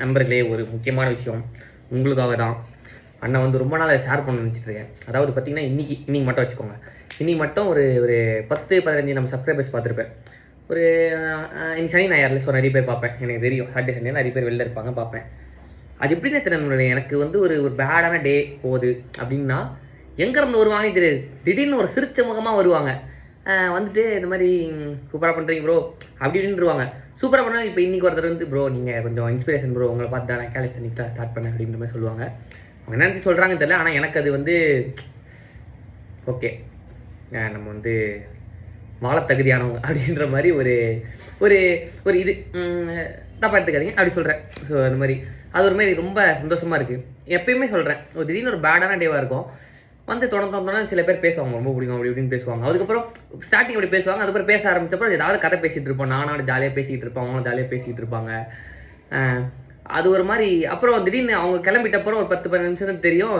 நண்பர்களே, ஒரு முக்கியமான விஷயம் உங்களுக்காக தான். அண்ணன் வந்து ரொம்ப நாள் ஷேர் பண்ண நினச்சிட்ருக்கேன். அதாவது பார்த்தீங்கன்னா, இன்னைக்கு மட்டும் வச்சுக்கோங்க. இன்னைக்கு மட்டும் ஒரு ஒரு 10, 15 நம்ம சப்ஸ்கிரைபர்ஸ் பார்த்துருப்பேன். ஒரு இன்னைக்கு சனி ஞாயிறுல ஸோ நிறைய பேர் பார்ப்பேன். எனக்கு தெரியும் சாட்டர்டே சண்டே நிறைய பேர் வெளில இருப்பாங்க, பார்ப்பேன். அது எப்படின்னு தெரியல, எனக்கு வந்து ஒரு ஒரு பேடான டே போகுது அப்படின்னா எங்கேருந்து வருவாங்கன்னு தெரியாது. திடீர்னு ஒரு சிரிச்ச முகமாக வருவாங்க. வந்துட்டு இந்த மாதிரி சூப்பராக பண்ணுறீங்க ப்ரோ அப்படி இப்படின்ருவாங்க. சூப்பராக பண்ணால் இப்போ இன்றைக்கி ஒருத்தர் வந்து ப்ரோ நீங்கள் கொஞ்சம் இன்ஸ்பிரேஷன் ப்ரோ, உங்களை பார்த்து தான் கேலிஸ்தனிக்ஸ் கிளாஸ் ஸ்டார்ட் பண்ணேன் அப்படின்ற மாதிரி சொல்லுவாங்க. அவங்க என்ன நினச்சி சொல்கிறாங்கன்னு தெரியல. ஆனால் எனக்கு அது வந்து ஓகே, நம்ம வந்து வாழ தகுதியானவங்க அப்படின்ற மாதிரி ஒரு ஒரு ஒரு இது தப்பாக எடுத்துக்காதீங்க, அப்படி சொல்கிறேன். ஸோ அந்த மாதிரி அது ஒரு மாதிரி ரொம்ப சந்தோஷமாக இருக்குது. எப்பயுமே சொல்கிறேன், ஒரு திடீர்னு ஒரு பேடான டேவாக இருக்கும். வந்து தொடர்ந்து சில பேர் பேசுவாங்க, ரொம்ப பிடிக்கும் அப்படி இப்படின்னு பேசுவாங்க. அதுக்கப்புறம் ஸ்டார்டிங் அப்படி பேசுவாங்க. அதுக்கப்புறம் பேச ஆரம்பிச்சப்பறம் ஏதாவது கதை பேசிகிட்டு இருப்போம். நானும் ஜாலியாக பேசிக்கிட்டு இருப்பேன், அவங்களும் ஜாலியாக பேசிக்கிட்டு இருப்பாங்க. அது ஒரு மாதிரி. அப்புறம் திடீர்னு அவங்க கிளம்பிட்டப்பறம் ஒரு 10-15 நிமிஷம் தான் தெரியும்,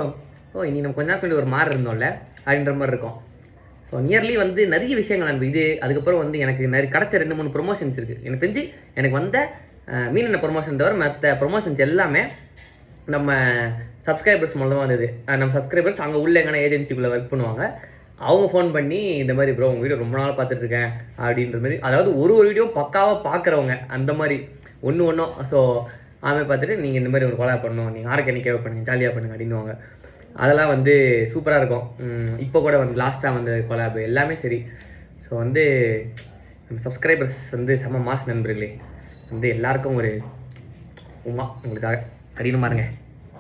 ஓ இனி நம்ம கொஞ்ச நேரத்துக்கு ஒரு மாதிரி இருந்தோம்ல அப்படின்ற மாதிரி இருக்கும். ஸோ நியர்லி வந்து நிறைய விஷயங்கள் அன்பு இது. அதுக்கப்புறம் வந்து எனக்கு நிறைய கிடச்ச 2-3 ப்ரொமோஷன்ஸ் இருக்குது. எனக்கு தெரிஞ்சு எனக்கு வந்த மீனென்ன ப்ரொமோஷன் தவிர மற்ற ப்ரொமோஷன்ஸ் எல்லாமே நம்ம சப்ஸ்கிரைபர்ஸ் மூலமாக வந்தது. நம்ம சப்ஸ்கிரைபர்ஸ் அங்கே உள்ள எங்கன்னா ஏஜென்சிக்குள்ளே ஒர்க் பண்ணுவாங்க. அவங்க ஃபோன் பண்ணி இந்த மாதிரி ப்ரோ உங்கள் வீடியோ ரொம்ப நாள் பார்த்துட்ருக்கேன் அப்படின்ற மாதிரி, அதாவது ஒரு வீடியோ பக்காவாக பார்க்குறவங்க அந்த மாதிரி ஒன்றும். ஸோ அதை பார்த்துட்டு நீங்கள் இந்த மாதிரி ஒரு கொலாப் பண்ணணும், நீங்கள் ஆர்கானிக்காக பண்ணுங்கள், ஜாலியாக பண்ணுங்கள் அப்படின்னுவாங்க. அதெல்லாம் வந்து சூப்பராக இருக்கும். இப்போ கூட வந்து லாஸ்ட்டாக வந்து கொலாப் எல்லாமே சரி. ஸோ வந்து நம்ம சப்ஸ்கிரைபர்ஸ் வந்து செம்ம மாஸ் நண்பர்களே. வந்து எல்லாருக்கும் ஒரு உமா உங்களுக்காக கடினமாக இருங்க.